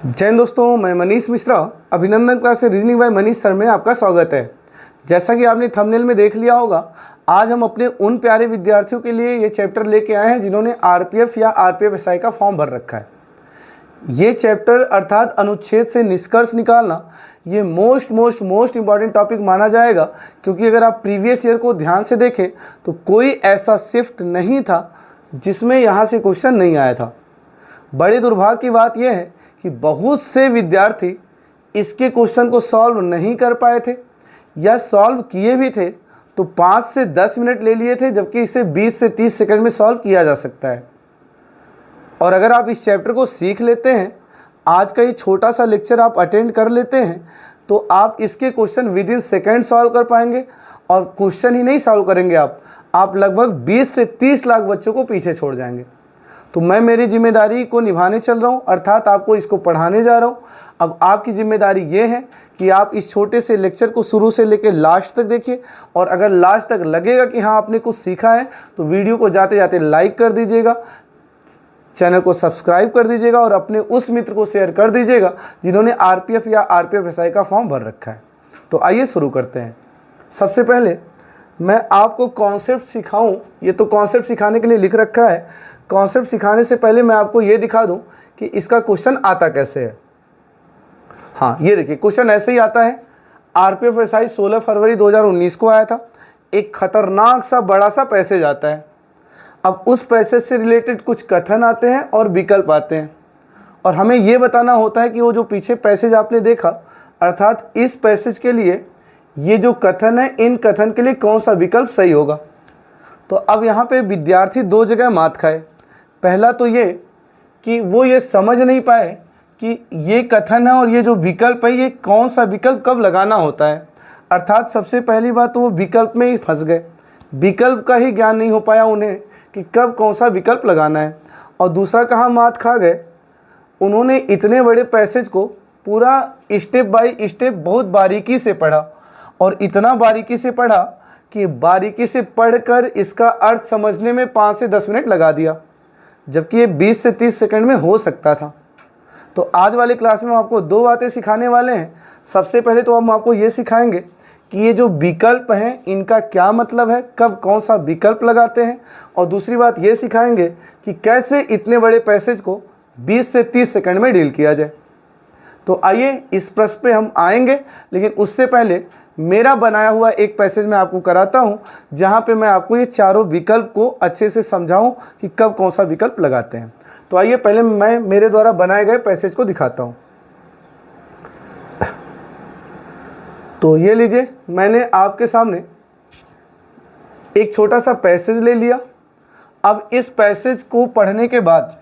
जय हिंद दोस्तों, मैं मनीष मिश्रा अभिनंदन क्लास से रीजनिंग बाय मनीष सर में आपका स्वागत है। जैसा कि आपने थंबनेल में देख लिया होगा, आज हम अपने उन प्यारे विद्यार्थियों के लिए ये चैप्टर लेके आए हैं जिन्होंने आरपीएफ या आरपीएफ एसआई का फॉर्म भर रखा है। ये चैप्टर अर्थात अनुच्छेद से निष्कर्ष निकालना ये मोस्ट इंपॉर्टेंट टॉपिक माना जाएगा, क्योंकि अगर आप प्रीवियस ईयर को ध्यान से देखें तो कोई ऐसा शिफ्ट नहीं था जिसमें यहाँ से क्वेश्चन नहीं आया था। बड़े दुर्भाग्य की बात यह है कि बहुत से विद्यार्थी इसके क्वेश्चन को सॉल्व नहीं कर पाए थे, या सॉल्व किए भी थे तो 5 से 10 मिनट ले लिए थे, जबकि इसे 20 से 30 सेकंड में सॉल्व किया जा सकता है। और अगर आप इस चैप्टर को सीख लेते हैं, आज का ये छोटा सा लेक्चर आप अटेंड कर लेते हैं, तो आप इसके question with in second solve कर पाएंगे। और क्वेश्चन ही नहीं सॉल्व करेंगे आप लगभग 20 से 30 लाख बच्चों को पीछे छोड़ जाएंगे। तो मैं मेरी जिम्मेदारी को निभाने चल रहा हूँ, अर्थात आपको इसको पढ़ाने जा रहा हूँ। अब आपकी जिम्मेदारी ये है कि आप इस छोटे से लेक्चर को शुरू से लेकर लास्ट तक देखिए, और अगर लास्ट तक लगेगा कि हाँ आपने कुछ सीखा है तो वीडियो को जाते जाते लाइक कर दीजिएगा, चैनल को सब्सक्राइब कर दीजिएगा और अपने उस मित्र को शेयर कर दीजिएगा जिन्होंने आरपीएफ या आरपीएफ एसआई का फॉर्म भर रखा है। तो आइए शुरू करते हैं। सबसे पहले मैं आपको कॉन्सेप्ट सिखाऊं, ये तो कॉन्सेप्ट सिखाने के लिए लिख रखा है। कॉन्सेप्ट सिखाने से पहले मैं आपको ये दिखा दूं कि इसका क्वेश्चन आता कैसे है। हाँ, ये देखिए क्वेश्चन ऐसे ही आता है। आरपीएफ एसआई 16 फरवरी 2019 को आया था। एक खतरनाक सा बड़ा सा पैसेज आता है। अब उस पैसेज से रिलेटेड कुछ कथन आते हैं और विकल्प आते हैं, और हमें ये बताना होता है कि वो जो पीछे पैसेज आपने देखा, अर्थात इस पैसेज के लिए ये जो कथन है, इन कथन के लिए कौन सा विकल्प सही होगा। तो अब यहाँ पे विद्यार्थी दो जगह मात खाए। पहला तो ये कि वो ये समझ नहीं पाए कि ये कथन है और ये जो विकल्प है, ये कौन सा विकल्प कब लगाना होता है। अर्थात सबसे पहली बात तो वो विकल्प में ही फंस गए, विकल्प का ही ज्ञान नहीं हो पाया उन्हें कि कब कौन सा विकल्प लगाना है। और दूसरा कहाँ मात खा गए, उन्होंने इतने बड़े पैसेज को पूरा स्टेप बाय स्टेप बहुत बारीकी से पढ़ा, और इतना बारीकी से पढ़ा कि बारीकी से पढ़कर इसका अर्थ समझने में 5 से 10 मिनट लगा दिया, जबकि ये 20 से 30 सेकंड में हो सकता था। तो आज वाली क्लास में हम आपको दो बातें सिखाने वाले हैं। सबसे पहले तो हम आपको ये सिखाएंगे कि ये जो विकल्प हैं इनका क्या मतलब है, कब कौन सा विकल्प लगाते हैं, और दूसरी बात ये सिखाएंगे कि कैसे इतने बड़े पैसेज को 20 से 30 सेकंड में डील किया जाए। तो आइए इस प्रश्न पे हम आएंगे, लेकिन उससे पहले मेरा बनाया हुआ एक पैसेज मैं आपको कराता हूं, जहां पे मैं आपको ये चारों विकल्प को अच्छे से समझाऊं कि कब कौन सा विकल्प लगाते हैं। तो आइए पहले मैं मेरे द्वारा बनाए गए पैसेज को दिखाता हूं। तो ये लीजिए, मैंने आपके सामने एक छोटा सा पैसेज ले लिया। अब इस पैसेज को पढ़ने के बाद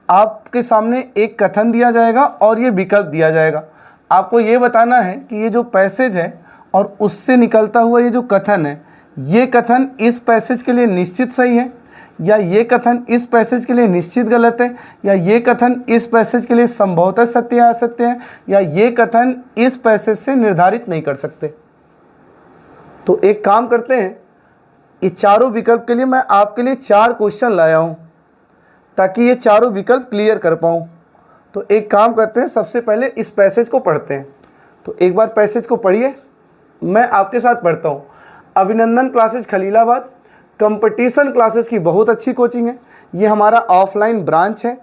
आपके सामने एक कथन दिया जाएगा और ये विकल्प दिया जाएगा। आपको ये बताना है कि ये जो पैसेज है और उससे निकलता हुआ ये जो कथन है, ये कथन इस पैसेज के लिए निश्चित सही है, या ये कथन इस पैसेज के लिए निश्चित गलत है, या ये कथन इस पैसेज के लिए संभवतः सत्य या असत्य है, या ये कथन इस पैसेज से निर्धारित नहीं कर सकते। तो एक काम करते हैं, ये चारों विकल्प के लिए मैं आपके लिए 4 क्वेश्चन लाया हूँ ताकि ये चारों विकल्प क्लियर कर पाऊँ। तो एक काम करते हैं, सबसे पहले इस पैसेज को पढ़ते हैं। तो एक बार पैसेज को पढ़िए, मैं आपके साथ पढ़ता हूँ। अभिनंदन क्लासेस खलीलाबाद कंपटीशन क्लासेस की बहुत अच्छी कोचिंग है। ये हमारा ऑफलाइन ब्रांच है,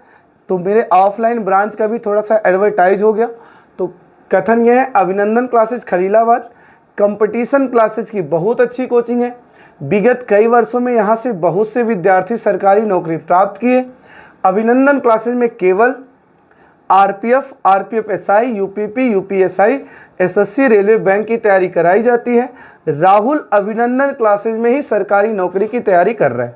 तो मेरे ऑफलाइन ब्रांच का भी थोड़ा सा एडवर्टाइज हो गया। तो कथन ये है, अभिनंदन क्लासेस खलीलाबाद कंपटीशन क्लासेस की बहुत अच्छी कोचिंग है। विगत कई वर्षों में यहाँ से बहुत से विद्यार्थी सरकारी नौकरी प्राप्त किए। अभिनंदन क्लासेस में केवल RPF, RPF SI, UPP, UPSI, SSC, railway, bank की तैयारी कराई जाती है। राहुल अभिनंदन क्लासेज में ही सरकारी नौकरी की तैयारी कर रहा है।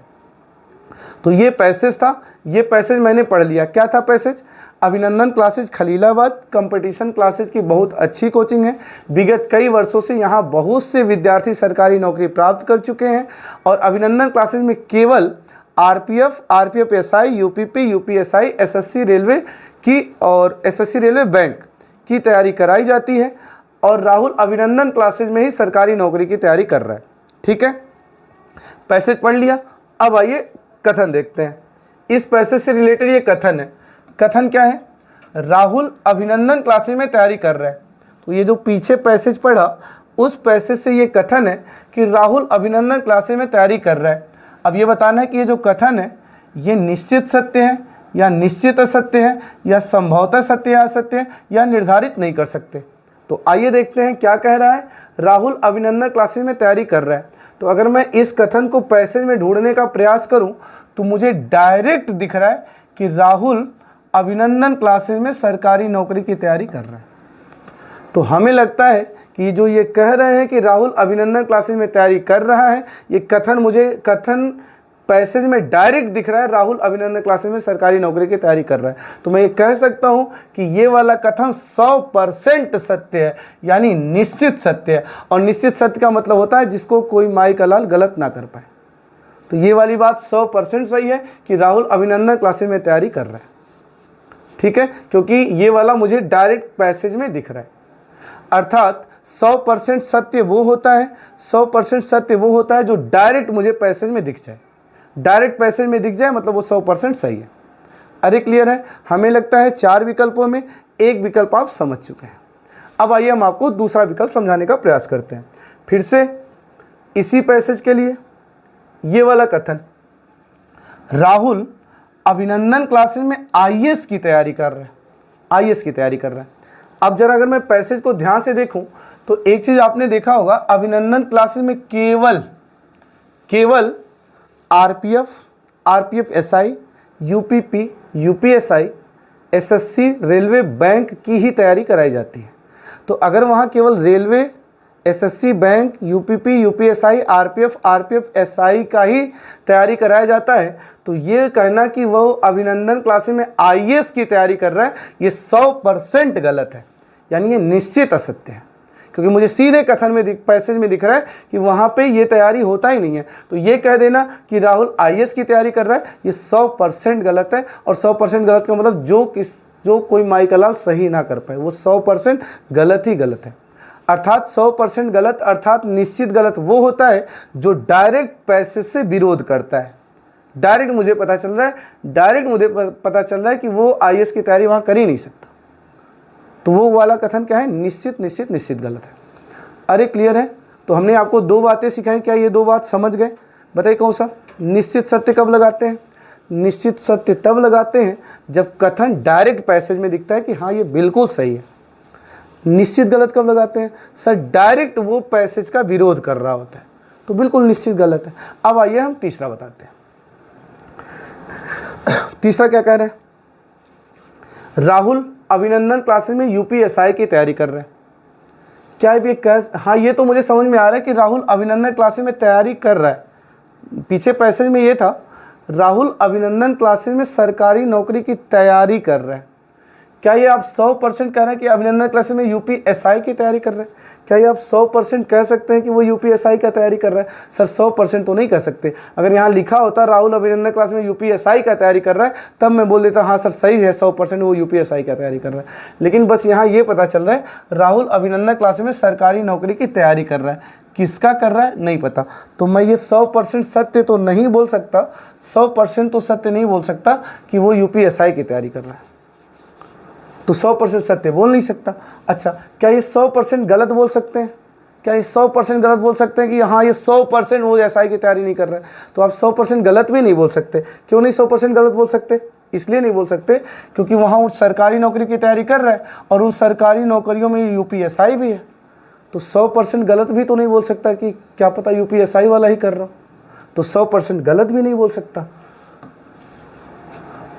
तो ये पैसेज था, ये पैसेज मैंने पढ़ लिया। क्या था पैसेज? अभिनंदन क्लासेज खलीलाबाद कंपटीशन क्लासेज की बहुत अच्छी कोचिंग है। विगत कई वर्षों से यहाँ बहुत से विद्यार्थी सरकारी नौकरी प्राप्त कर चुके हैं, और अभिनंदन क्लासेज में केवल RPF, RPF SI, UPP, UPSI, SSC railway की और एसएससी रेलवे बैंक की तैयारी कराई जाती है, और राहुल अभिनंदन क्लासेज में ही सरकारी नौकरी की तैयारी कर रहा है। ठीक है, पैसेज पढ़ लिया। अब आइए कथन देखते हैं। इस पैसेज से रिलेटेड ये कथन है। कथन क्या है? राहुल अभिनंदन क्लासेज में तैयारी कर रहा है। तो ये जो पीछे पैसेज पढ़ा उस पैसेज से ये कथन है कि राहुल अभिनंदन क्लासेज में तैयारी कर रहा है। अब ये बताना है कि ये जो कथन है ये निश्चित सत्य है या निश्चित असत्य है या संभवतः सत्य या असत्य है या निर्धारित नहीं कर सकते। तो आइए देखते हैं क्या कह रहा है। राहुल अभिनंदन क्लासेज में तैयारी कर रहा है। तो अगर मैं इस कथन को पैसेज में ढूंढने का प्रयास करूं तो मुझे डायरेक्ट दिख रहा है कि राहुल अभिनंदन क्लासेज में सरकारी नौकरी की तैयारी कर रहा है। तो हमें लगता है कि जो ये कह रहे हैं कि राहुल अभिनंदन क्लासेज में तैयारी कर रहा है, ये कथन पैसेज में डायरेक्ट दिख रहा है, राहुल अभिनंदन क्लासेज में सरकारी नौकरी की तैयारी कर रहा है। तो मैं ये कह सकता हूँ कि ये वाला कथन 100% सत्य है, यानी निश्चित सत्य है। और निश्चित सत्य का मतलब होता है जिसको कोई माई का लाल गलत ना कर पाए। तो ये वाली बात 100% सही है कि राहुल अभिनंदन क्लासेज में तैयारी कर रहा है। ठीक है, क्योंकि ये वाला मुझे डायरेक्ट पैसेज में दिख रहा है। अर्थात 100% सत्य वो होता है, 100% सत्य वो होता है जो डायरेक्ट मुझे पैसेज में दिख जाए। डायरेक्ट पैसेज में दिख जाए मतलब वो 100% सही है। अरे क्लियर है? हमें लगता है 4 विकल्पों में एक विकल्प आप समझ चुके हैं। अब आइए हम आपको दूसरा विकल्प समझाने का प्रयास करते हैं। फिर से इसी पैसेज के लिए ये वाला कथन, राहुल अभिनंदन क्लासेज में आईएएस की तैयारी कर रहा है। आईएएस की तैयारी कर रहा है। अब जरा अगर मैं पैसेज को ध्यान से देखूं तो एक चीज आपने देखा होगा, अभिनंदन क्लासेज में केवल RPF SI, UPP, UPSI, SSC, railway, bank की ही तैयारी कराई जाती है। तो अगर वहाँ केवल railway, SSC, bank, UPP, UPSI, RPF SI का ही तैयारी कराया जाता है, तो ये कहना कि वो अभिनंदन क्लासेज में आईएएस की तैयारी कर रहा है, ये 100% गलत है, यानी ये निश्चित असत्य है। क्योंकि मुझे सीधे कथन में पैसेज में दिख रहा है कि वहाँ पे ये तैयारी होता ही नहीं है। तो ये कह देना कि राहुल आईएएस की तैयारी कर रहा है, ये 100% गलत है। और 100% गलत का मतलब जो कोई माई का लाल सही ना कर पाए, वो 100% गलत ही गलत है। अर्थात 100% गलत अर्थात निश्चित गलत वो होता है जो डायरेक्ट पैसेज से विरोध करता है। डायरेक्ट मुझे पता चल रहा है कि वो आईएएस की तैयारी वहाँ कर ही नहीं सकता। तो वो वाला कथन क्या है? निश्चित गलत है। अरे क्लियर है? तो हमने आपको 2 बातें सिखाई। क्या ये 2 बात समझ गए? बताइए कौन सा? निश्चित सत्य कब लगाते हैं? निश्चित सत्य तब लगाते हैं जब कथन डायरेक्ट पैसेज में दिखता है कि हाँ ये बिल्कुल सही है। निश्चित गलत कब लगाते हैं? सर डायरेक्ट वो पैसेज का विरोध कर रहा होता है, तो बिल्कुल निश्चित गलत है। अब आइए हम तीसरा बताते हैं। तीसरा क्या कह रहे हैं? राहुल अभिनंदन क्लासेज में यूपीएसआई की तैयारी कर रहे हैं। क्या ये हाँ, ये तो मुझे समझ में आ रहा है कि राहुल अभिनंदन क्लासेज में तैयारी कर रहा है। पीछे पैसेज में ये था, राहुल अभिनंदन क्लासेज में सरकारी नौकरी की तैयारी कर रहा है। क्या ये आप 100% कह रहे हैं कि अभिनंदन क्लासेज में यूपीएसआई की तैयारी कर रहे हैं? क्या ये आप 100% कह सकते हैं कि वो यूपीएसआई का तैयारी कर रहा है? सर 100% तो नहीं कह सकते। अगर यहाँ लिखा होता राहुल अभिनंदन क्लासेज में यूपीएसआई का तैयारी कर रहा है, तब मैं बोल देता हाँ सर सही है, 100% वो यूपीएसआई का तैयारी कर रहा है। लेकिन बस यहाँ ये पता चल रहा है राहुल अभिनंदन क्लासेज में सरकारी नौकरी की तैयारी कर रहा है। किसका कर रहा है नहीं पता। तो मैं ये 100% सत्य तो नहीं बोल सकता, 100% तो सत्य नहीं बोल सकता कि वो यूपीएसआई की तैयारी कर रहा है। तो 100% सत्य बोल नहीं सकता। अच्छा, क्या ये 100% गलत बोल सकते हैं? क्या ये 100% गलत बोल सकते हैं कि हाँ ये 100% वो एसआई की तैयारी नहीं कर रहा है? तो आप 100% गलत भी नहीं बोल सकते। क्यों नहीं 100% गलत बोल सकते? इसलिए नहीं बोल सकते क्योंकि वहाँ वो सरकारी नौकरी की तैयारी कर रहा है और उन सरकारी नौकरियों में यूपीएसआई भी है। तो 100% गलत भी तो नहीं बोल सकता कि क्या पता यूपीएसआई वाला ही कर रहा हो। तो 100% गलत भी नहीं बोल सकता।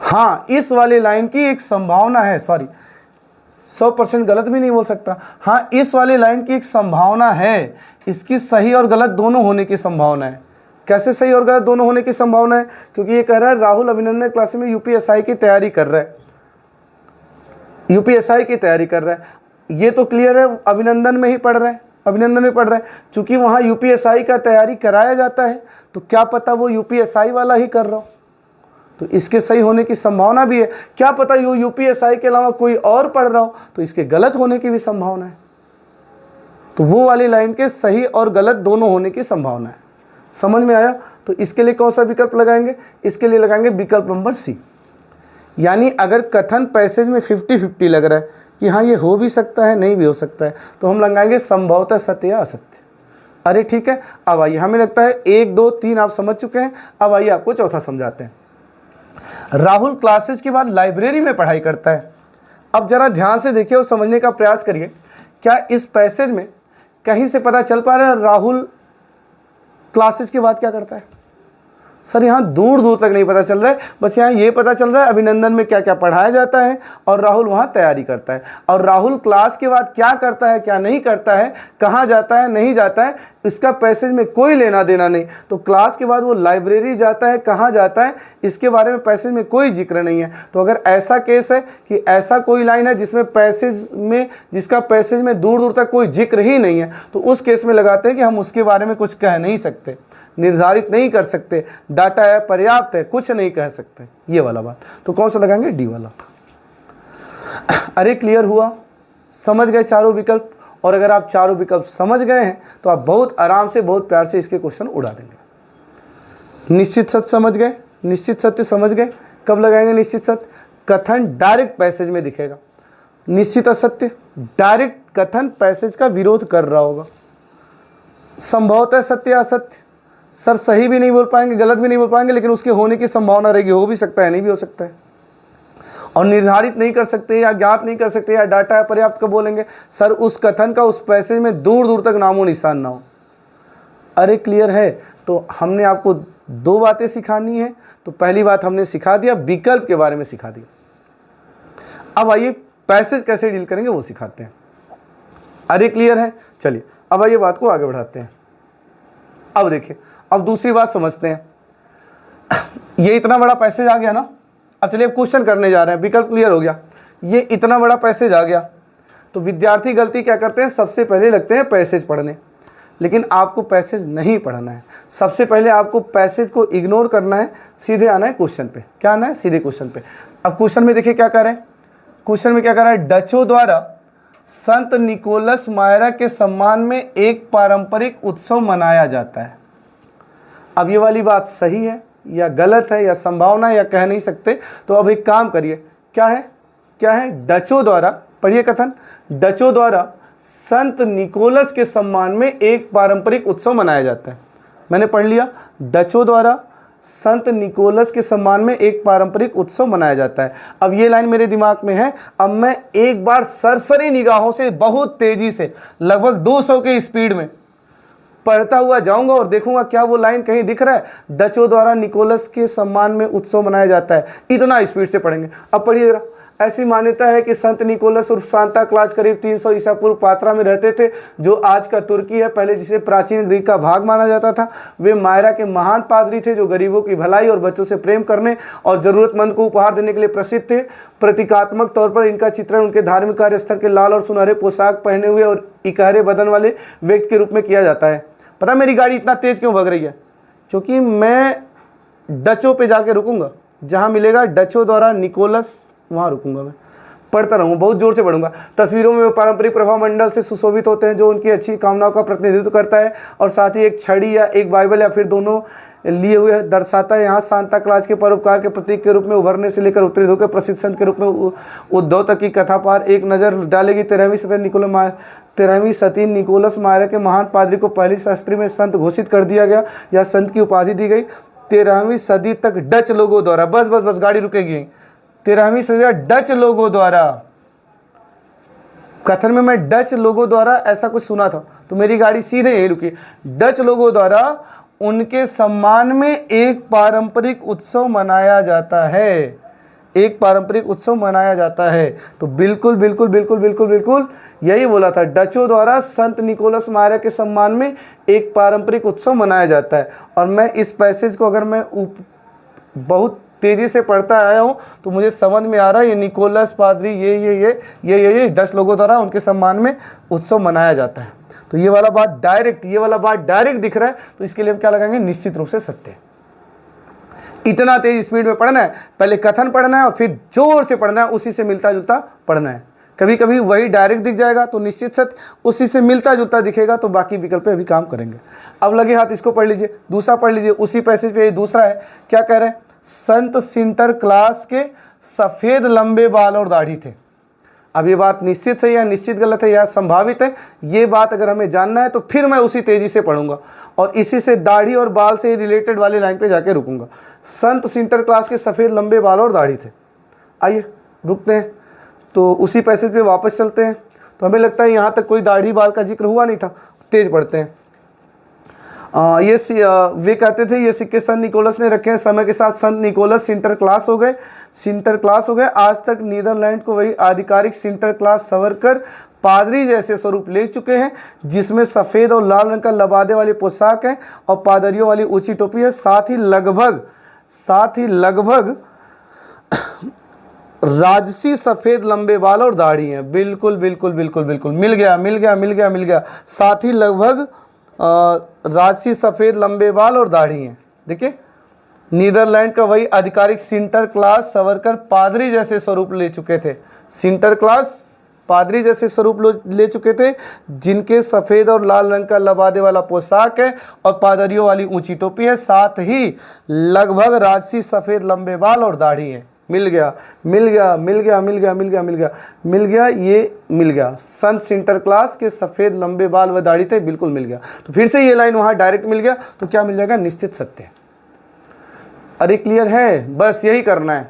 हाँ, इस वाली लाइन की एक संभावना है, 100% गलत भी नहीं बोल सकता। हाँ, इस वाली लाइन की एक संभावना है, इसकी सही और गलत दोनों होने की संभावना है। कैसे सही और गलत दोनों होने की संभावना है? क्योंकि ये कह रहा है राहुल अभिनंदन क्लासेज में यूपीएसआई की तैयारी कर रहा है, यूपीएसआई की तैयारी कर रहा है। ये तो क्लियर है, अभिनंदन में ही पढ़ रहा है, अभिनंदन में पढ़ रहा है। चूंकि वहाँ यूपीएसआई का तैयारी कराया जाता है, तो क्या पता वो यूपीएसआई वाला ही कर रहा हो। तो इसके सही होने की संभावना भी है। क्या पता यो यूपीएसआई के अलावा कोई और पढ़ रहा हो, तो इसके गलत होने की भी संभावना है। तो वो वाली लाइन के सही और गलत दोनों होने की संभावना है। समझ में आया? तो इसके लिए कौन सा विकल्प लगाएंगे? इसके लिए लगाएंगे विकल्प नंबर सी। यानी अगर कथन पैसेज में 50-50 लग रहा है कि हाँ ये हो भी सकता है, नहीं भी हो सकता है, तो हम लगाएंगे संभवतः सत्य या असत्य। अरे ठीक है, अब आइए, हमें लगता है 1 2 3 आप समझ चुके हैं। अब आइए आपको चौथा समझाते हैं। राहुल क्लासेज के बाद लाइब्रेरी में पढ़ाई करता है। अब जरा ध्यान से देखिए और समझने का प्रयास करिए, क्या इस पैसेज में कहीं से पता चल पा रहा है राहुल क्लासेज के बाद क्या करता है? सर यहाँ दूर दूर तक नहीं पता चल रहा है, बस यहाँ ये पता चल रहा है अभिनंदन में क्या क्या पढ़ाया जाता है और राहुल वहाँ तैयारी करता है। और राहुल क्लास के बाद क्या करता है, क्या नहीं करता है, कहाँ जाता है, नहीं जाता है, इसका पैसेज में कोई लेना देना नहीं। तो क्लास के बाद वो लाइब्रेरी जाता है, कहाँ जाता है, इसके बारे में पैसेज में कोई जिक्र नहीं है। तो अगर ऐसा केस है कि ऐसा कोई लाइन है जिसमें पैसेज में, जिसका पैसेज में दूर दूर तक कोई जिक्र ही नहीं है, तो उस केस में लगाते हैं कि हम उसके बारे में कुछ कह नहीं सकते, निर्धारित नहीं कर सकते, डाटा है, पर्याप्त है, कुछ नहीं कह सकते, ये वाला बात। तो कौन सा लगाएंगे? डी वाला। अरे क्लियर हुआ? समझ गए चारों विकल्प? और अगर आप चारों विकल्प समझ गए हैं तो आप बहुत आराम से, बहुत प्यार से इसके क्वेश्चन उड़ा देंगे। निश्चित सत्य समझ गए? निश्चित सत्य समझ गए? कब लगाएंगे निश्चित सत्य? कथन डायरेक्ट पैसेज में दिखेगा। निश्चित असत्य, डायरेक्ट कथन पैसेज का विरोध कर रहा होगा। संभवतः सत्य या असत्य, सर सही भी नहीं बोल पाएंगे, गलत भी नहीं बोल पाएंगे, लेकिन उसके होने की संभावना रहेगी, हो भी सकता है, नहीं भी हो सकता है। और निर्धारित नहीं कर सकते या ज्ञात नहीं कर सकते या डाटा है पर्याप्त कब बोलेंगे? सर उस कथन का उस पैसेज में दूर दूर तक नामो निशान ना हो। अरे क्लियर है? तो हमने आपको 2 बातें सिखानी है। तो पहली बात हमने सिखा दिया, विकल्प के बारे में सिखा दिया। अब आइए पैसेज कैसे डील करेंगे वो सिखाते हैं। अरे क्लियर है? चलिए अब आइए बात को आगे बढ़ाते हैं। अब देखिए, अब दूसरी बात समझते हैं। ये इतना बड़ा पैसेज आ गया ना, अब चलिए क्वेश्चन करने जा रहे हैं। विकल्प क्लियर हो गया, ये इतना बड़ा पैसेज आ गया, तो विद्यार्थी गलती क्या करते हैं? सबसे पहले लगते हैं पैसेज पढ़ने, लेकिन आपको पैसेज नहीं पढ़ना है। सबसे पहले आपको पैसेज को इग्नोर करना है, सीधे आना है क्वेश्चन पे। क्या आना है? सीधे क्वेश्चन पे। अब क्वेश्चन में देखिए क्या कर रहे हैं, क्वेश्चन में क्या कर रहा है? डचों द्वारा संत निकोलस मायरा के सम्मान में एक पारंपरिक उत्सव मनाया जाता है। अब ये वाली बात सही है या गलत है या संभावना है या कह नहीं सकते। तो अब एक काम करिए, क्या है? क्या है? डचों द्वारा, पढ़िए कथन, डचों द्वारा संत निकोलस के सम्मान में एक पारंपरिक उत्सव मनाया जाता है। मैंने पढ़ लिया, डचों द्वारा संत निकोलस के सम्मान में एक पारंपरिक उत्सव मनाया जाता है। अब ये लाइन मेरे दिमाग में है, अब मैं एक बार सरसरी निगाहों से बहुत तेजी से लगभग 200 के स्पीड में पढ़ता हुआ जाऊंगा और देखूंगा क्या वो लाइन कहीं दिख रहा है, डचों द्वारा निकोलस के सम्मान में उत्सव मनाया जाता है। इतना स्पीड से पढ़ेंगे। अब पढ़िए जरा। ऐसी मान्यता है कि संत निकोलस उर्फ सांता क्लॉज करीब 300 ईसा पूर्व पात्रा में रहते थे, जो आज का तुर्की है, पहले जिसे प्राचीन ग्रीक का भाग माना जाता था। वे मायरा के महान पादरी थे, जो गरीबों की भलाई और बच्चों से प्रेम करने और जरूरतमंद को उपहार देने के लिए प्रसिद्ध थे। प्रतीकात्मक तौर पर इनका चित्रण उनके धार्मिक कार्यस्थल के लाल और सुनहरे पोशाक पहने हुए और इकहरे बदन वाले व्यक्ति के रूप में किया जाता है। पता मेरी गाड़ी इतना तेज क्यों भग रही है? क्योंकि मैं डचों पे जाके रुकूंगा, जहां मिलेगा डचों द्वारा निकोलस, वहां रुकूंगा। मैं पढ़ता रहूंगा, बहुत जोर से पढ़ूंगा। तस्वीरों में वे पारंपरिक प्रभाव मंडल से सुशोभित होते हैं, जो उनकी अच्छी कामनाओं का प्रतिनिधित्व करता है, और साथ ही एक छड़ी या एक बाइबल या फिर दोनों लिए हुए दर्शाता है। यहाँ सांता क्लॉज के परोपकार के प्रतीक के रूप में उभरने से लेकर उत्तरी ध्रुव के प्रसिद्ध संत के रूप में उद्धव तक की कथा पर एक नज़र डालेगी। 13वीं सदी निकोलस मायरा के महान पादरी को पहली शास्त्री में संत घोषित कर दिया गया, या संत की उपाधि दी गई। 13वीं सदी तक डच लोगों द्वारा, बस गाड़ी रुकेगी। 13वीं सदी डच लोगों द्वारा, कथन में मैं डच लोगों द्वारा ऐसा कुछ सुना था, तो मेरी गाड़ी सीधे यही रुकी। डच लोगों द्वारा उनके सम्मान में एक पारंपरिक उत्सव मनाया जाता है, एक पारंपरिक उत्सव मनाया जाता है। तो बिल्कुल बिल्कुल बिल्कुल बिल्कुल बिल्कुल यही बोला था, डचों द्वारा संत निकोलस मायरा के सम्मान में एक पारंपरिक उत्सव मनाया जाता है। और मैं इस पैसेज को अगर मैं बहुत तेजी से पढ़ता आया हूँ तो मुझे समझ में आ रहा है, ये निकोलस पादरी ये डच लोगों द्वारा उनके सम्मान में उत्सव मनाया जाता है। तो ये वाला बात डायरेक्ट दिख रहा है, तो इसके लिए हम क्या लगाएंगे? निश्चित रूप से सत्य। इतना तेज स्पीड में पढ़ना है, पहले कथन पढ़ना है और फिर जोर से पढ़ना है, उसी से मिलता जुलता पढ़ना है। कभी कभी वही डायरेक्ट दिख जाएगा तो निश्चित सत्य, उसी से मिलता जुलता दिखेगा तो बाकी विकल्प पे अभी काम करेंगे। अब लगे हाथ, इसको पढ़ लीजिए, दूसरा पढ़ लीजिए, उसी पैसेज पे दूसरा है। क्या कह रहे हैं? संत सिंटर क्लास के सफ़ेद लंबे बाल और दाढ़ी थे। अब ये बात निश्चित सही है, निश्चित गलत है या संभावित है, ये बात अगर हमें जानना है तो फिर मैं उसी तेजी से पढ़ूंगा और इसी से दाढ़ी और बाल से रिलेटेड वाले लाइन पे जाके रुकूंगा। संत सिंटरक्लास के सफ़ेद लंबे बाल और दाढ़ी थे। आइए रुकते हैं, तो उसी पैसेज पे वापस चलते हैं। तो हमें लगता है यहाँ तक कोई दाढ़ी बाल का जिक्र हुआ नहीं था, तेज पढ़ते हैं। वे कहते थे ये सिक्के संत निकोलस ने रखे हैं, समय के साथ संत निकोलस सिंटरक्लास हो गए। आज तक नीदरलैंड को वही आधिकारिक सिंटरक्लास संवरकर पादरी जैसे स्वरूप ले चुके हैं, जिसमें सफ़ेद और लाल रंग का लबादे वाली पोशाक है और पादरियों वाली ऊंची टोपी है। साथ ही लगभग राजसी सफ़ेद लंबे बाल और दाढ़ी हैं। बिल्कुल मिल गया। साथ ही लगभग राजसी सफ़ेद लंबे बाल और दाढ़ी हैं। देखिए, नीदरलैंड का वही आधिकारिक सिंटरक्लास संवरकर पादरी जैसे स्वरूप ले चुके थे। सिंटरक्लास पादरी जैसे स्वरूप ले चुके थे, जिनके सफ़ेद और लाल रंग का लबादे वाला पोशाक है और पादरियों वाली ऊंची टोपी है। साथ ही लगभग राजसी सफ़ेद लंबे बाल और दाढ़ी है। मिल गया। संत सिंटरक्लास के सफ़ेद लंबे बाल व दाढ़ी थे, बिल्कुल मिल गया। तो फिर से ये लाइन वहाँ डायरेक्ट मिल गया, तो क्या मिल जाएगा? निश्चित सत्य। अरे क्लियर है? बस यही करना है।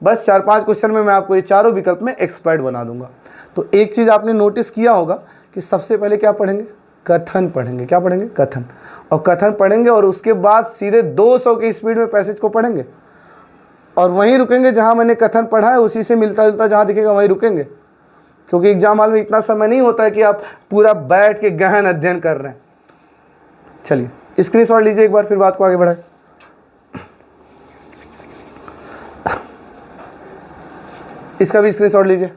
बस 4-5 क्वेश्चन में मैं आपको ये चारों विकल्प में एक्सपर्ट बना दूंगा। तो एक चीज़ आपने नोटिस किया होगा कि सबसे पहले क्या पढ़ेंगे? कथन पढ़ेंगे। क्या पढ़ेंगे? कथन। और कथन पढ़ेंगे और उसके बाद सीधे 200 की स्पीड में पैसेज को पढ़ेंगे और वहीं रुकेंगे जहां मैंने कथन पढ़ा है, उसी से मिलता जुलता जहां दिखेगा वहीं रुकेंगे, क्योंकि एग्जाम हॉल में इतना समय नहीं होता है कि आप पूरा बैठ के गहन अध्ययन कर रहे हैं। चलिए स्क्रीनशॉट लीजिए एक बार, फिर बात को आगे बढ़ाएं। इसका भी स्क्रीनशॉट लीजिए।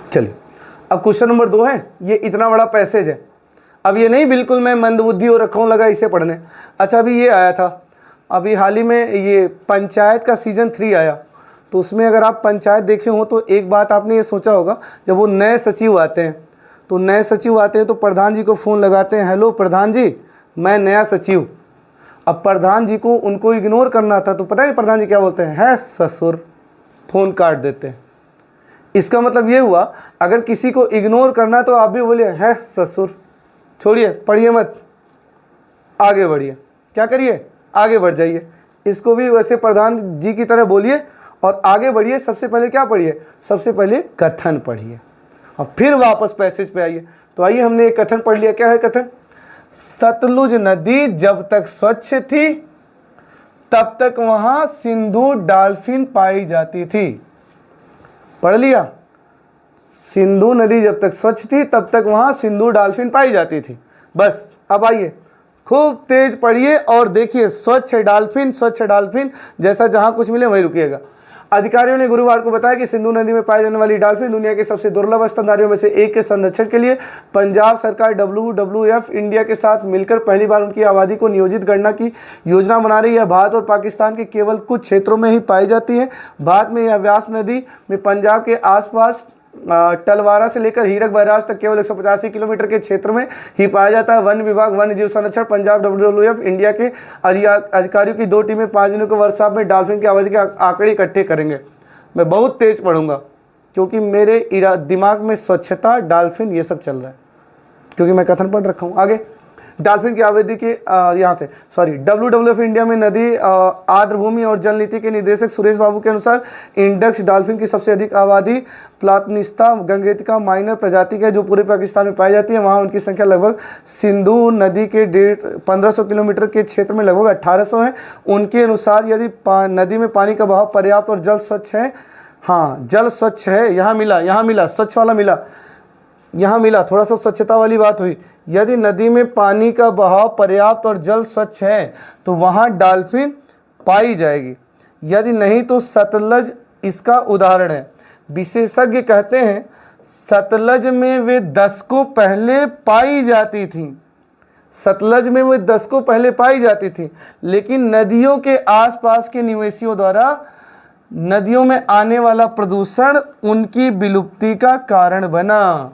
चलिए, अब क्वेश्चन नंबर 2 है। ये इतना बड़ा पैसेज है। अब ये नहीं बिल्कुल मैं मंदबुद्धि हो रखा हूँ लगा इसे पढ़ने। अच्छा, अभी ये आया था, अभी हाल ही में ये पंचायत का सीजन 3 आया, तो उसमें अगर आप पंचायत देखे हो तो एक बात आपने ये सोचा होगा, जब वो नए सचिव आते हैं तो प्रधान जी को फ़ोन लगाते हैं, हेलो प्रधान जी, मैं नया सचिव। अब प्रधान जी को उनको इग्नोर करना था, तो पता है प्रधान जी क्या बोलते हैं? है ससुर, फ़ोन काट देते हैं। इसका मतलब ये हुआ, अगर किसी को इग्नोर करना तो आप भी बोलिए है ससुर, छोड़िए, पढ़िए मत, आगे बढ़िए। क्या करिए? आगे बढ़ जाइए। इसको भी वैसे प्रधान जी की तरह बोलिए और आगे बढ़िए। सबसे पहले क्या पढ़िए? सबसे पहले कथन पढ़िए और फिर वापस पैसेज पे आइए। तो आइए, हमने एक कथन पढ़ लिया। क्या है कथन? सतलुज नदी जब तक स्वच्छ थी तब तक वहां सिंधु डॉल्फिन पाई जाती थी। पढ़ लिया? सिंधु नदी जब तक स्वच्छ थी तब तक वहां सिंधु डॉल्फिन पाई जाती थी। बस अब आइए, खूब तेज पढ़िए और देखिए, स्वच्छ डॉल्फिन जैसा जहां कुछ मिले वहीं रुकिएगा। अधिकारियों ने गुरुवार को बताया कि सिंधु नदी में पाई जाने वाली डॉल्फिन दुनिया के सबसे दुर्लभ स्तनधारियों में से एक के संरक्षण के लिए पंजाब सरकार WWF इंडिया के साथ मिलकर पहली बार उनकी आबादी को नियोजित गणना की योजना बना रही है। भारत और पाकिस्तान के केवल कुछ क्षेत्रों में ही पाई जाती है। भारत में यह व्यास नदी में पंजाब के आसपास टलवारा से लेकर हीरक बैराज तक केवल 185 किलोमीटर के क्षेत्र में ही पाया जाता है। वन विभाग वन्य जीव संरक्षण पंजाब WWF इंडिया के अधिकारियों की 2 टीमें 5 दिनों के वर्कशॉप में डॉल्फिन की आबादी के आंकड़े इकट्ठे करेंगे। मैं बहुत तेज पढ़ूंगा क्योंकि मेरे दिमाग में स्वच्छता, डॉल्फिन ये सब चल रहा है, क्योंकि मैं कथन पढ़ रखा हूँ। आगे, डॉल्फिन की आबादी के WWF इंडिया में नदी आर्द्रभूमि और जल नीति के निदेशक सुरेश बाबू के अनुसार इंडक्स डॉल्फिन की सबसे अधिक आबादी प्लातनिस्ता गंगेतिका माइनर प्रजाति की है, जो पूरे पाकिस्तान में पाई जाती है। वहाँ उनकी संख्या लगभग सिंधु नदी के 1500 किलोमीटर के क्षेत्र में लगभग 1800 है। उनके अनुसार यदि नदी में पानी का बहाव पर्याप्त और जल स्वच्छ है, हाँ जल स्वच्छ है, यहाँ मिला स्वच्छ वाला मिला, यहाँ मिला, थोड़ा सा स्वच्छता वाली बात हुई। यदि नदी में पानी का बहाव पर्याप्त और जल स्वच्छ है तो वहाँ डॉल्फिन पाई जाएगी, यदि नहीं तो सतलज इसका उदाहरण है। विशेषज्ञ कहते हैं सतलज में वे दशकों पहले पाई जाती थी, सतलज में वे दशकों पहले पाई जाती थी, लेकिन नदियों के आसपास के निवासियों द्वारा नदियों में आने वाला प्रदूषण उनकी विलुप्ति का कारण बना।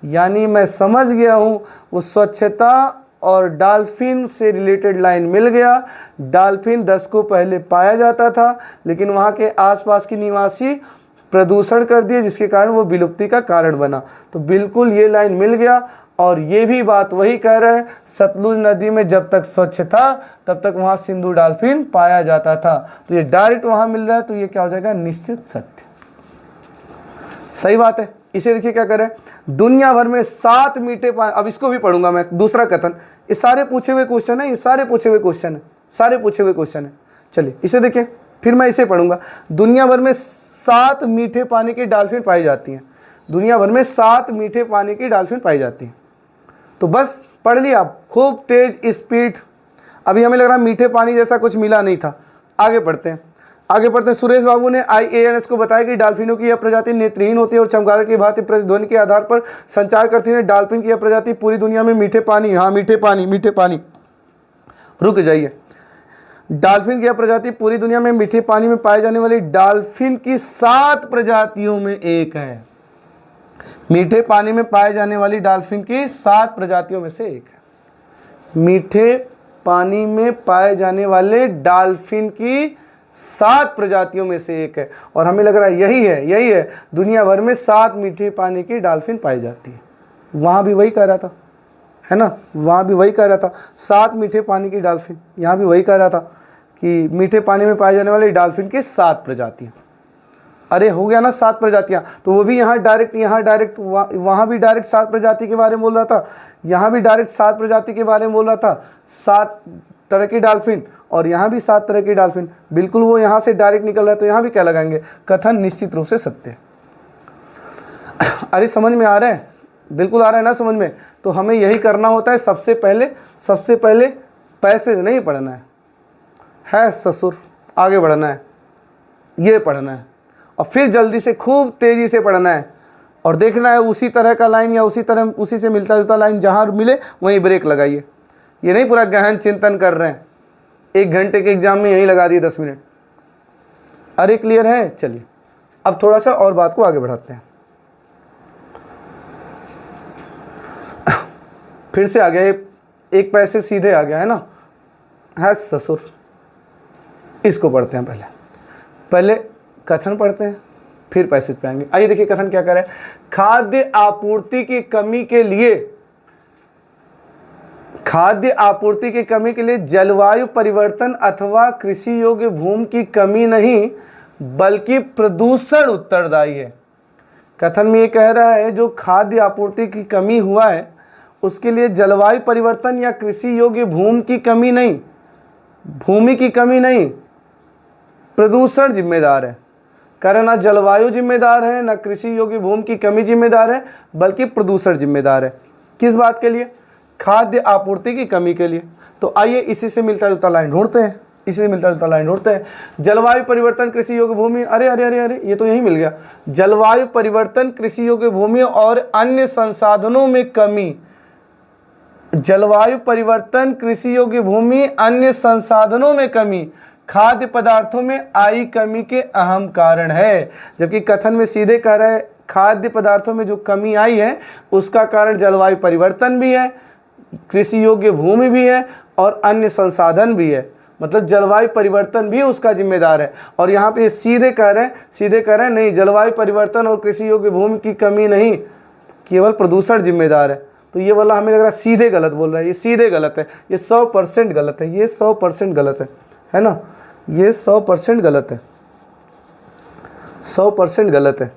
यानी मैं समझ गया हूँ, वो स्वच्छता और डॉल्फिन से रिलेटेड लाइन मिल गया। डॉल्फिन 10 को पहले पाया जाता था, लेकिन वहाँ के आसपास के निवासी प्रदूषण कर दिए, जिसके कारण वो विलुप्ति का कारण बना। तो बिल्कुल ये लाइन मिल गया। और ये भी बात वही कह रहा है, सतलुज नदी में जब तक स्वच्छ था तब तक वहाँ सिंधु डॉल्फिन पाया जाता था। तो ये डायरेक्ट वहाँ मिल रहा है, तो ये क्या हो जाएगा, निश्चित सत्य। सही बात है। इसे देखिए क्या करे, दुनिया भर में 7 मीठे पानी, अब इसको भी पढ़ूंगा मैं, दूसरा कथन। ये सारे पूछे हुए क्वेश्चन है, ये सारे पूछे हुए क्वेश्चन है, सारे पूछे हुए क्वेश्चन है। चलिए इसे देखिए, फिर मैं इसे पढ़ूंगा। दुनिया भर में 7 मीठे पानी की डॉल्फिन पाई जाती हैं। दुनिया भर में 7 मीठे पानी की डॉल्फिन पाई जाती हैं। तो बस पढ़ लिया, खूब तेज स्पीड। अभी हमें लग रहा मीठे पानी जैसा कुछ मिला नहीं था। आगे पढ़ते हैं, आगे पढ़ते हैं। सुरेश बाबू ने IANS को बताया कि डॉल्फिनों की यह प्रजाति नेत्रहीन होती है और चमगादड़ की भांति प्रतिध्वनि के आधार पर संचार करती है। डॉल्फिन की यह प्रजाति पूरी दुनिया में मीठे पानी, हाँ मीठे पानी, मीठे पानी, रुक जाइए। डॉल्फिन की यह प्रजाति पूरी दुनिया में मीठे पानी में पाए जाने वाली डॉल्फिन की 7 प्रजातियों में एक है। मीठे पानी में पाए जाने वाली डॉल्फिन की 7 प्रजातियों में से एक है। मीठे पानी में पाए जाने वाले डॉल्फिन की 7 प्रजातियों में से एक है। और हमें लग रहा है यही है दुनिया भर में 7 मीठे पानी की डॉल्फिन पाई जाती है। वहाँ भी वही कह रहा था, है ना, वहाँ भी वही कह रहा था 7 मीठे पानी की डॉल्फिन। यहाँ भी वही कह रहा था कि मीठे पानी में पाए जाने वाली डॉल्फिन की 7 प्रजातियाँ। अरे हो गया ना 7 प्रजातियाँ। तो वो भी यहाँ डायरेक्ट वहाँ भी डायरेक्ट 7 प्रजाति के बारे में बोल रहा था, यहाँ भी डायरेक्ट 7 प्रजाति के बारे में बोल रहा था, 7 तरह की डॉल्फिन, और यहाँ भी 7 तरह की डॉल्फिन। बिल्कुल वो यहाँ से डायरेक्ट निकल रहा है, तो यहाँ भी क्या लगाएंगे, कथन निश्चित रूप से सत्य। अरे समझ में आ रहा है, बिल्कुल आ रहा है ना समझ में। तो हमें यही करना होता है, सबसे पहले पैसेज नहीं पढ़ना है ससुर, आगे बढ़ना है, ये पढ़ना है, और फिर जल्दी से खूब तेज़ी से पढ़ना है और देखना है उसी तरह का लाइन या उसी से मिलता जुलता लाइन जहाँ मिले वहीं ब्रेक लगाइए। ये नहीं पूरा गहन चिंतन कर रहे हैं, 1 घंटे के एग्जाम में यहीं लगा दिए 10 मिनट। अरे क्लियर है। चलिए अब थोड़ा सा और बात को आगे बढ़ाते हैं। फिर से आ गया, एक पैसे सीधे आ गया, है ना, है ससुर। इसको पढ़ते हैं, पहले कथन पढ़ते हैं, फिर पैसेज पे आएंगे। आइए देखिए कथन क्या कह रहा है। खाद्य आपूर्ति की कमी के लिए जलवायु परिवर्तन अथवा कृषि योग्य भूमि की कमी नहीं बल्कि प्रदूषण उत्तरदायी है। कथन में ये कह रहा है जो खाद्य आपूर्ति की कमी हुआ है उसके लिए जलवायु परिवर्तन या कृषि योग्य भूमि की कमी नहीं, प्रदूषण जिम्मेदार है। कारण ना जलवायु जिम्मेदार है, ना कृषि योग्य भूमि की कमी जिम्मेदार है, बल्कि प्रदूषण जिम्मेदार है। किस बात के लिए? खाद्य आपूर्ति की कमी के लिए। तो आइए इसी से मिलता जुलता लाइन ढूंढते हैं। जलवायु परिवर्तन कृषि योग्य भूमि, अरे ये तो यही मिल गया। जलवायु परिवर्तन कृषि योग्य भूमि और अन्य संसाधनों में कमी। जलवायु परिवर्तन कृषि योग्य भूमि अन्य संसाधनों में कमी खाद्य पदार्थों में आई कमी के अहम कारण है। जबकि कथन में सीधे कह रहा है खाद्य पदार्थों में जो कमी आई है उसका कारण जलवायु परिवर्तन भी है, कृषि योग्य भूमि भी है और अन्य संसाधन भी है। मतलब जलवायु परिवर्तन भी उसका जिम्मेदार है। और यहाँ पे सीधे कह रहे हैं नहीं, जलवायु परिवर्तन और कृषि योग्य भूमि की कमी नहीं, केवल प्रदूषण जिम्मेदार है। तो ये वाला हमें लग रहा है सीधे गलत बोल रहा है, ये सीधे गलत है, ये 100% गलत है, ये 100% गलत है ना, ये 100% गलत है, 100% गलत है।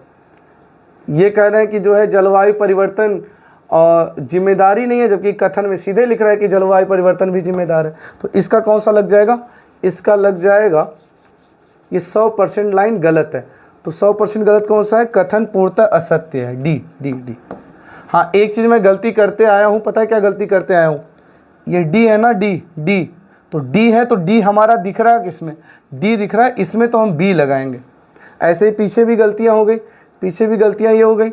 ये कह रहे हैं कि जो है जलवायु परिवर्तन और जिम्मेदारी नहीं है, जबकि कथन में सीधे लिख रहा है कि जलवायु परिवर्तन भी जिम्मेदार है। तो इसका कौन सा लग जाएगा? इसका लग जाएगा ये 100% लाइन गलत है। तो 100% गलत कौन सा है? कथन पूर्णतः असत्य है, डी। हाँ, एक चीज़ मैं गलती करते आया हूँ, पता है क्या गलती करते आया हूँ? ये डी है ना, डी तो डी है, तो डी हमारा दिख रहा है किसमें? डी दिख रहा है, इसमें तो हम बी लगाएंगे। ऐसे ही पीछे भी गलतियाँ हो गई, पीछे भी गलतियाँ ये हो गई।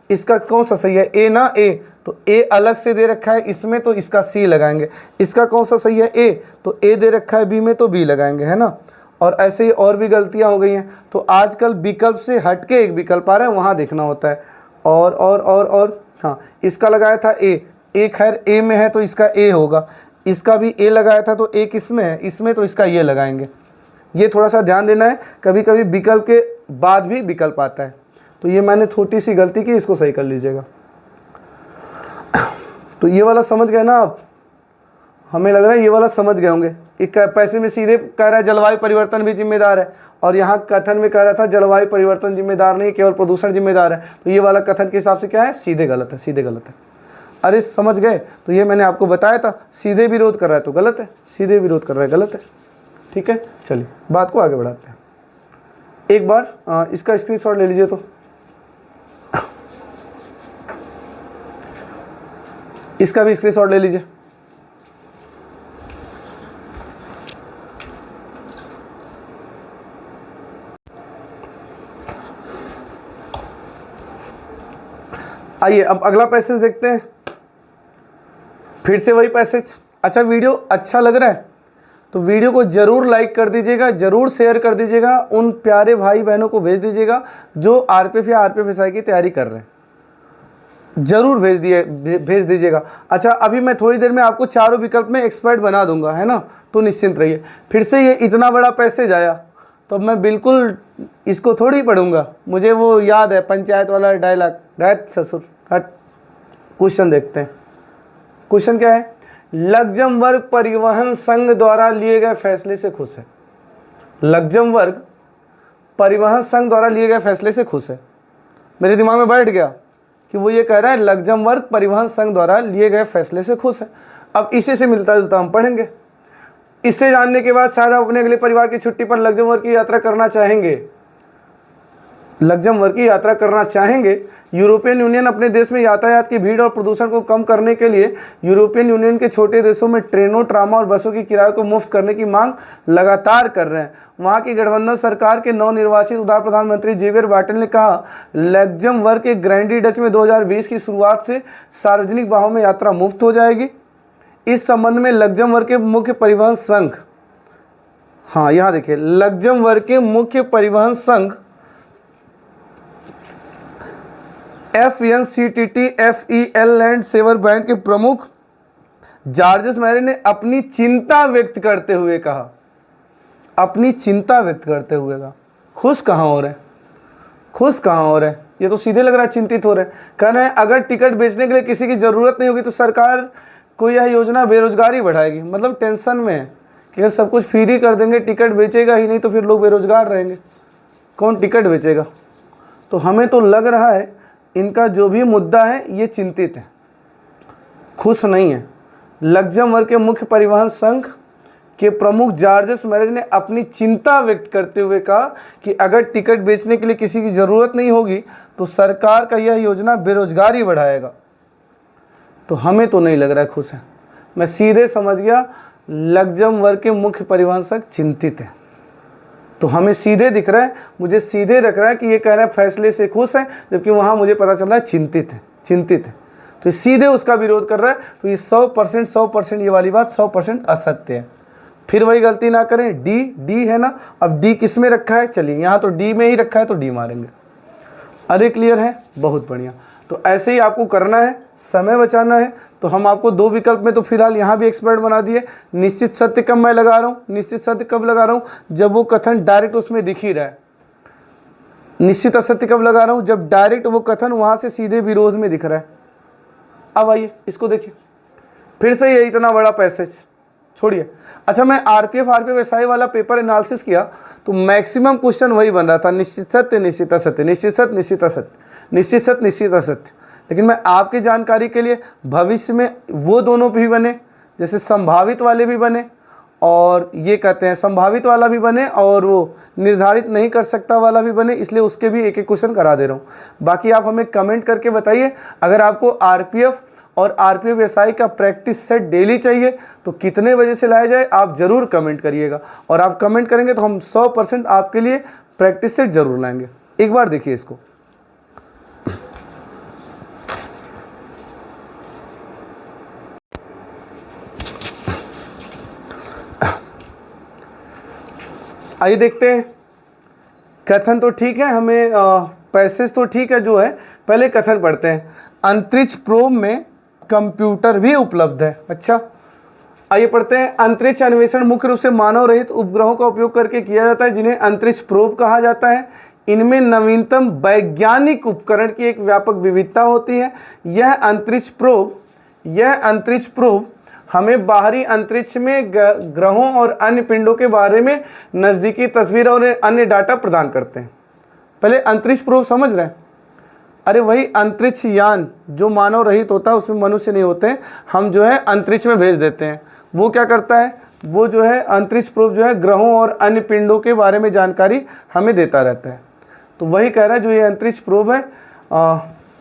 इसका कौन सा सही है? ए ना, ए तो ए अलग से दे रखा है इसमें, तो इसका सी लगाएंगे। इसका कौन सा सही है? ए तो ए दे रखा है बी में, तो बी लगाएंगे, है ना। और ऐसे ही और भी गलतियां हो गई हैं। तो आजकल विकल्प से हट के एक विकल्प आ रहा है, वहाँ देखना होता है। और हाँ, इसका लगाया था ए, खैर ए में है तो इसका ए होगा, इसका भी ए लगाया था तो ए किसमें है, इसमें, तो इसका ये लगाएंगे। ये थोड़ा सा ध्यान देना है, कभी कभी विकल्प के बाद भी विकल्प आता है। तो ये मैंने छोटी सी गलती की, इसको सही कर लीजिएगा। तो ये वाला समझ गए ना आप? हमें लग रहा है ये वाला समझ गए होंगे। एक पैसे में सीधे कह रहा है जलवायु परिवर्तन भी जिम्मेदार है, और यहाँ कथन में कह रहा था जलवायु परिवर्तन जिम्मेदार नहीं, केवल प्रदूषण जिम्मेदार है। तो ये वाला कथन के हिसाब से क्या है, सीधे गलत है, सीधे गलत है। अरे समझ गए? तो ये मैंने आपको बताया था, सीधे विरोध कर रहा है तो गलत है, सीधे विरोध कर रहा है गलत है। ठीक है, चलिए बात को आगे बढ़ाते हैं। एक बार इसका स्क्रीनशॉट ले लीजिए। तो इसका भी स्क्रीनशॉट ले लीजिए। आइए अब अगला पैसेज देखते हैं, फिर से वही पैसेज। अच्छा, वीडियो अच्छा लग रहा है तो वीडियो को ज़रूर लाइक कर दीजिएगा, ज़रूर शेयर कर दीजिएगा, उन प्यारे भाई बहनों को भेज दीजिएगा जो आरपीएफ या आरपीएफएसआई की तैयारी कर रहे हैं, ज़रूर भेज दीजिएगा। अच्छा, अभी मैं थोड़ी देर में आपको चारों विकल्प में एक्सपर्ट बना दूंगा, है ना, तो निश्चिंत रहिए। फिर से ये इतना बड़ा पैसेज आया तो मैं बिल्कुल इसको थोड़ी पढ़ूंगा, मुझे वो याद है पंचायत वाला डायलॉग, हट ससुर हट। क्वेश्चन देखते हैं, क्वेश्चन क्या है? लग्जमबर्ग परिवहन संघ द्वारा लिए गए फैसले से खुश है। लग्जमबर्ग परिवहन संघ द्वारा लिए गए फैसले से खुश है। मेरे दिमाग में बैठ गया कि वो ये कह रहा है लग्जमबर्ग परिवहन संघ द्वारा लिए गए फैसले से खुश है। अब इसी से मिलता जुलता हम पढ़ेंगे। इससे जानने के बाद शायद आप अपने अगले परिवार की छुट्टी पर लग्जमबर्ग की यात्रा करना चाहेंगे। लग्जमबर्ग की यात्रा करना चाहेंगे। यूरोपियन यूनियन अपने देश में यातायात की भीड़ और प्रदूषण को कम करने के लिए यूरोपियन यूनियन के छोटे देशों में ट्रेनों, ट्रामा और बसों की किराए को मुफ्त करने की मांग लगातार कर रहे हैं। वहां की गठबंधन सरकार के नवनिर्वाचित उदार प्रधानमंत्री जेवियर बाटेल ने कहा, लग्जमबर्ग के ग्रैंडी डच में 2020 की शुरुआत से सार्वजनिक वाहनों में यात्रा मुफ्त हो जाएगी। इस संबंध में लग्जमबर्ग के मुख्य परिवहन संघ, हाँ यहाँ देखिए, लग्जमबर्ग के मुख्य परिवहन संघ FNCTT FEL land saver band के प्रमुख जॉर्जेस मैरे ने अपनी चिंता व्यक्त करते हुए कहा, अपनी चिंता व्यक्त करते हुए कहा। खुश कहाँ हो रहे हैं, खुश कहाँ हो रहे हैं? ये तो सीधे लग रहा है चिंतित हो रहे हैं। कह रहे हैं अगर टिकट बेचने के लिए किसी की ज़रूरत नहीं होगी तो सरकार को यह योजना बेरोजगारी बढ़ाएगी। मतलब टेंशन में है कि अगर सब कुछ फ्री कर देंगे, टिकट बेचेगा ही नहीं तो फिर लोग बेरोजगार रहेंगे, कौन टिकट बेचेगा? तो हमें तो लग रहा है इनका जो भी मुद्दा है ये चिंतित है, खुश नहीं है। लग्जमबर्ग के मुख्य परिवहन संघ के प्रमुख जॉर्जेस मैरेज ने अपनी चिंता व्यक्त करते हुए कहा कि अगर टिकट बेचने के लिए किसी की ज़रूरत नहीं होगी तो सरकार का यह योजना बेरोजगारी बढ़ाएगा। तो हमें तो नहीं लग रहा है खुश है। मैं सीधे समझ गया लग्जमबर्ग के मुख्य परिवहन संघ चिंतित है। तो हमें सीधे दिख रहा है, मुझे सीधे रख रहा है कि ये कह रहा है फैसले से खुश है, जबकि वहाँ मुझे पता चल रहा है चिंतित है, चिंतित है। तो सीधे उसका विरोध कर रहा है। तो ये 100% ये वाली बात 100% असत्य है। फिर वही गलती ना करें। डी है ना, अब डी किस में रखा है? चलिए यहाँ तो डी में ही रखा है तो डी मारेंगे। अरे क्लियर है, बहुत बढ़िया। तो ऐसे ही आपको करना है, समय बचाना है। तो हम आपको दो विकल्प में तो फिलहाल यहाँ भी एक्सपर्ट बना दिए। निश्चित सत्य कब मैं लगा रहा हूँ, निश्चित सत्य कब लगा रहा हूँ? जब वो कथन डायरेक्ट उसमें दिख ही रहा है। निश्चित असत्य कब लगा रहा हूँ? जब डायरेक्ट वो कथन वहाँ से सीधे विरोध में दिख रहा है। अब आइए इसको देखिए, फिर से ये इतना बड़ा पैसेज छोड़िए। अच्छा, मैं आरपीएफ वाला पेपर एनालिसिस किया तो मैक्सिमम क्वेश्चन वही बन रहा था, निश्चित सत्य निश्चित असत्य, निश्चित सत्य निश्चित असत्य, निश्चित सत्य निश्चित असत्य। लेकिन मैं आपकी जानकारी के लिए भविष्य में वो दोनों भी बने, जैसे संभावित वाले भी बने और ये कहते हैं संभावित वाला भी बने और वो निर्धारित नहीं कर सकता वाला भी बने, इसलिए उसके भी एक एक क्वेश्चन करा दे रहा हूँ। बाकी आप हमें कमेंट करके बताइए, अगर आपको आरपीएफ और आरपीएफएसआई का प्रैक्टिस सेट डेली चाहिए तो कितने बजे से लाया जाए, आप ज़रूर कमेंट करिएगा। और आप कमेंट करेंगे तो हम 100% आपके लिए प्रैक्टिस सेट ज़रूर लाएंगे। एक बार देखिए इसको, आइए देखते हैं। कथन तो ठीक है, हमें पैसेज तो ठीक है जो है, पहले कथन पढ़ते हैं। अंतरिक्ष प्रोब में कंप्यूटर भी उपलब्ध है। अच्छा, आइए पढ़ते हैं। अंतरिक्ष अन्वेषण मुख्य रूप से मानव रहित उपग्रहों का उपयोग करके किया जाता है, जिन्हें अंतरिक्ष प्रोब कहा जाता है। इनमें नवीनतम वैज्ञानिक उपकरण की एक व्यापक विविधता होती है। यह अंतरिक्ष प्रोब हमें बाहरी अंतरिक्ष में ग्रहों और अन्य पिंडों के बारे में नज़दीकी तस्वीर और अन्य डाटा प्रदान करते हैं। पहले अंतरिक्ष प्रोब समझ रहे हैं? अरे वही अंतरिक्ष यान जो मानव रहित होता है, उसमें मनुष्य नहीं होते हैं, हम जो है अंतरिक्ष में भेज देते हैं। वो क्या करता है, वो जो है अंतरिक्ष प्रोब जो है ग्रहों और अन्य पिंडों के बारे में जानकारी हमें देता रहता है। तो वही कह रहा है जो ये अंतरिक्ष प्रोब है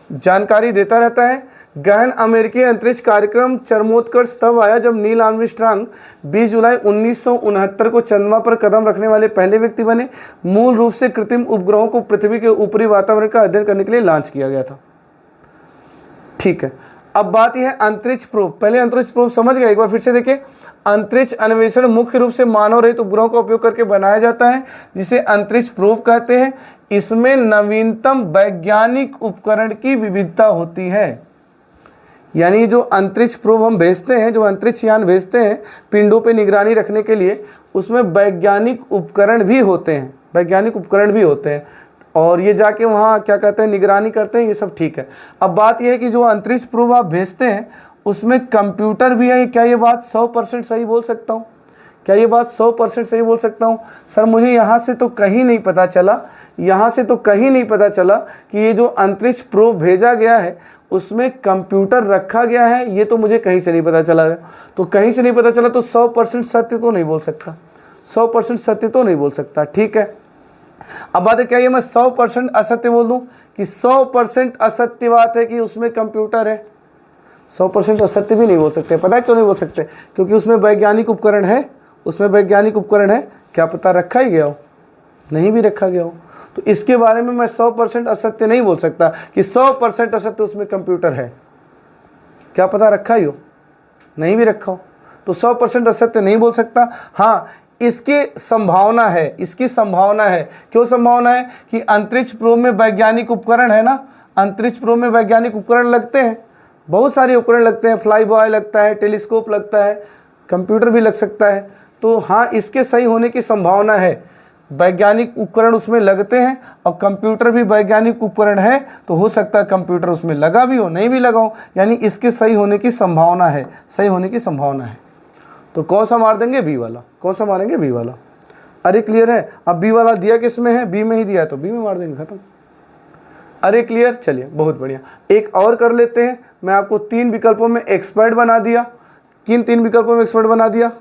जानकारी देता रहता है। गहन अमेरिकी अंतरिक्ष कार्यक्रम चरमोत्कर्ष तब आया जब नील आर्मस्ट्रांग 20 जुलाई 1969 को चंद्रमा पर कदम रखने वाले पहले व्यक्ति बने। मूल रूप से कृत्रिम उपग्रहों को पृथ्वी के ऊपरी वातावरण का अध्ययन करने के लिए लॉन्च किया गया था। ठीक है, अब बात यह है अंतरिक्ष प्रोब। पहले अंतरिक्ष प्रोब समझ गए, एक बार फिर से देखिए। अंतरिक्ष अन्वेषण मुख्य रूप से मानव रहित उपग्रहों का उपयोग करके बनाया जाता है, जिसे अंतरिक्ष प्रोब कहते हैं। इसमें नवीनतम वैज्ञानिक उपकरण की विविधता होती है। यानी जो अंतरिक्ष प्रोब हम भेजते हैं, जो अंतरिक्ष यान भेजते हैं पिंडों पे निगरानी रखने के लिए, उसमें वैज्ञानिक उपकरण भी होते हैं, और ये जाके वहाँ क्या कहते हैं, निगरानी करते हैं, ये सब ठीक है। अब बात यह है कि जो अंतरिक्ष प्रोब आप भेजते हैं उसमें कंप्यूटर भी है। क्या ये बात 100% सही बोल सकता हूँ? क्या ये बात 100% सही बोल सकता हूँ? सर मुझे यहाँ से तो कहीं नहीं पता चला कि ये जो अंतरिक्ष प्रोब भेजा गया है उसमें कंप्यूटर रखा गया है, ये तो मुझे कहीं से नहीं पता चला। तो कहीं से नहीं पता चला तो 100% सत्य तो नहीं बोल सकता, 100% सत्य तो नहीं बोल सकता। ठीक है, अब बात है क्या ये मैं 100% असत्य बोल दूं कि 100% असत्य बात है कि उसमें कंप्यूटर है? 100% असत्य भी नहीं बोल सकते। पता है क्यों नहीं बोल सकते? क्योंकि उसमें वैज्ञानिक उपकरण है, क्या पता रखा ही गया हो, नहीं भी रखा गया हो। तो इसके बारे में मैं 100% असत्य नहीं बोल सकता कि 100% असत्य उसमें कंप्यूटर है। क्या पता रखा ही हो, नहीं भी रखा हो, तो 100% असत्य नहीं बोल सकता। हाँ, इसकी संभावना है। क्यों संभावना है? कि अंतरिक्ष प्रोब में वैज्ञानिक उपकरण है ना, अंतरिक्ष प्रोब में वैज्ञानिक उपकरण लगते हैं, बहुत सारे उपकरण लगते हैं, फ्लाई बॉय लगता है, टेलीस्कोप लगता है, कंप्यूटर भी लग सकता है। तो हाँ, इसके सही होने की संभावना है। वैज्ञानिक उपकरण उसमें लगते हैं और कंप्यूटर भी वैज्ञानिक उपकरण है, तो हो सकता है कंप्यूटर उसमें लगा भी हो, नहीं भी लगा हो, यानी इसके सही होने की संभावना है, तो कौन सा मार देंगे? बी वाला। कौन सा मारेंगे? बी वाला। अरे क्लियर है? अब बी वाला दिया किस में है? बी में ही दिया है, तो बी में मार देंगे, खत्म। अरे क्लियर? चलिए बहुत बढ़िया। एक और कर लेते हैं। मैं आपको 3 विकल्पों में एक्सपर्ट बना दिया। किन 3 विकल्पों में एक्सपर्ट बना दिया?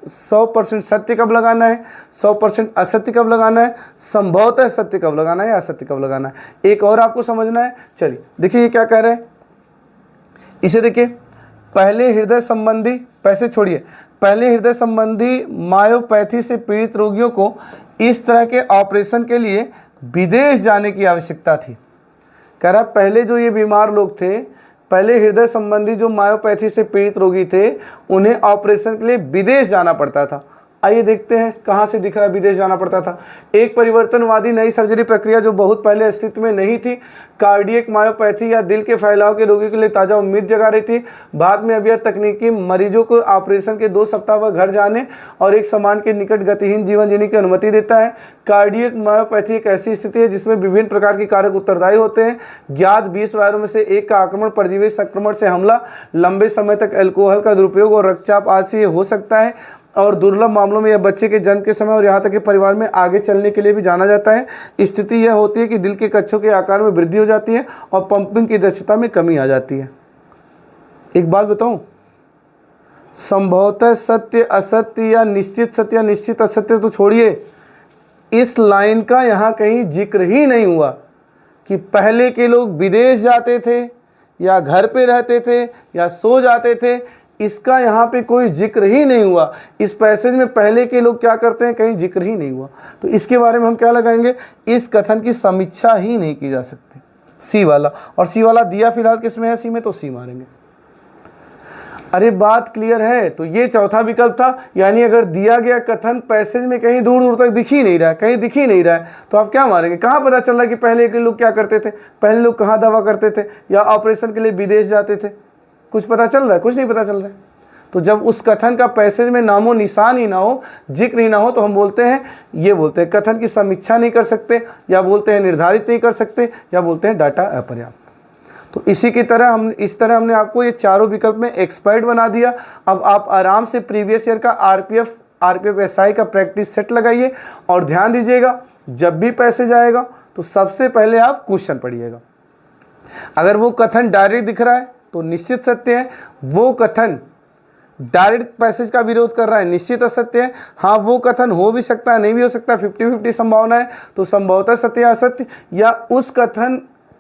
100% सत्य कब लगाना है, 100% असत्य कब लगाना है, संभवतः सत्य कब लगाना है या असत्य कब लगाना है। एक और आपको समझना है। चलिए देखिए ये क्या कह रहे हैं, इसे देखिए। पहले हृदय संबंधी मायोपैथी से पीड़ित रोगियों को इस तरह के ऑपरेशन के लिए विदेश जाने की आवश्यकता थी। कह रहा पहले जो ये बीमार लोग थे, पहले हृदय संबंधी जो मायोपैथी से पीड़ित रोगी थे, उन्हें ऑपरेशन के लिए विदेश जाना पड़ता था। आइए देखते हैं कहाँ से दिख रहा है विदेश जाना पड़ता था। एक परिवर्तनवादी नई सर्जरी प्रक्रिया जो बहुत पहले अस्तित्व में नहीं थी, कार्डियक मायोपैथी या दिल के फैलाव के रोगी के लिए ताज़ा उम्मीद जगा रही थी। बाद में अब यह तकनीकी मरीजों को ऑपरेशन के 2 सप्ताह बाद घर जाने और एक समान के निकट गतिहीन जीवन जीने की अनुमति देता है। कार्डियक मायोपैथी एक ऐसी स्थिति है जिसमें विभिन्न प्रकार के कारक उत्तरदायी होते हैं। ज्ञात 20 वायरों में से एक का आक्रमण, परजीवी संक्रमण से हमला, लंबे समय तक अल्कोहल का दुरुपयोग और रक्तचाप आदि से हो सकता है, और दुर्लभ मामलों में यह बच्चे के जन्म के समय और यहाँ तक कि परिवार में आगे चलने के लिए भी जाना जाता है। स्थिति यह होती है कि दिल के कच्छों के आकार में वृद्धि हो जाती है और पंपिंग की दक्षता में कमी आ जाती है। एक बात बताऊं, संभवतः सत्य असत्य या निश्चित सत्य या निश्चित असत्य तो छोड़िए, इस लाइन का यहाँ कहीं जिक्र ही नहीं हुआ कि पहले के लोग विदेश जाते थे या घर पे रहते थे या सो जाते थे। इसका यहाँ पे कोई जिक्र ही नहीं हुआ। इस पैसेज में पहले के लोग क्या करते हैं, कहीं जिक्र ही नहीं हुआ। तो इसके बारे में हम क्या लगाएंगे? इस कथन की समीक्षा ही नहीं की जा सकती, सी वाला। और सी वाला दिया फिलहाल किस में है? सी में, तो सी मारेंगे। अरे बात क्लियर है। तो ये चौथा विकल्प था, यानी अगर दिया गया कथन पैसेज में कहीं दूर दूर तक दिख ही नहीं रहा है, कहीं दिख ही नहीं रहा है, तो आप क्या मारेंगे? कहाँ पता चल रहा है कि पहले के लोग क्या करते थे, पहले लोग कहाँ दवा करते थे या ऑपरेशन के लिए विदेश जाते थे? कुछ पता चल रहा है? कुछ नहीं पता चल रहा है। तो जब उस कथन का पैसेज में नामो निशान ही ना हो, जिक्र ही ना हो, तो हम बोलते हैं, ये बोलते हैं कथन की समीक्षा नहीं कर सकते, या बोलते हैं निर्धारित नहीं कर सकते, या बोलते हैं डाटा अपर्याप्त। तो इसी की तरह हमने आपको ये चारों विकल्प में एक्सपर्ट बना दिया। अब आप आराम से प्रीवियस ईयर का आरपीएफ एसआई का प्रैक्टिस सेट लगाइए और ध्यान दीजिएगा, जब भी पैसेज आएगा तो सबसे पहले आप क्वेश्चन पढ़िएगा। अगर वो कथन डायरेक्ट दिख रहा है तो निश्चित सत्य है, वो कथन डायरेक्ट पैसेज का विरोध कर रहा है निश्चित असत्य है। हाँ, वो कथन हो भी सकता है, नहीं भी हो सकता, 50-50 संभावना है, तो संभवतः सत्य या असत्य, या उस कथन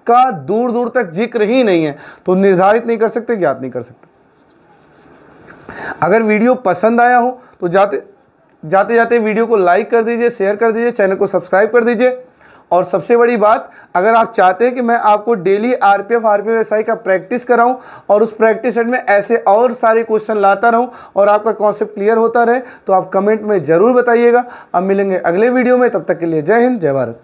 का दूर दूर तक जिक्र ही नहीं है, तो निर्धारित नहीं कर सकते, ज्ञात नहीं कर सकते। अगर वीडियो पसंद आया हो तो जाते जाते वीडियो को लाइक कर दीजिए, शेयर कर दीजिए, चैनल को सब्सक्राइब कर दीजिए। और सबसे बड़ी बात, अगर आप चाहते हैं कि मैं आपको डेली आरपीएफ एसआई का प्रैक्टिस कराऊं और उस प्रैक्टिस सेट में ऐसे और सारे क्वेश्चन लाता रहूं और आपका कॉन्सेप्ट क्लियर होता रहे, तो आप कमेंट में ज़रूर बताइएगा। अब मिलेंगे अगले वीडियो में, तब तक के लिए जय हिंद, जय भारत।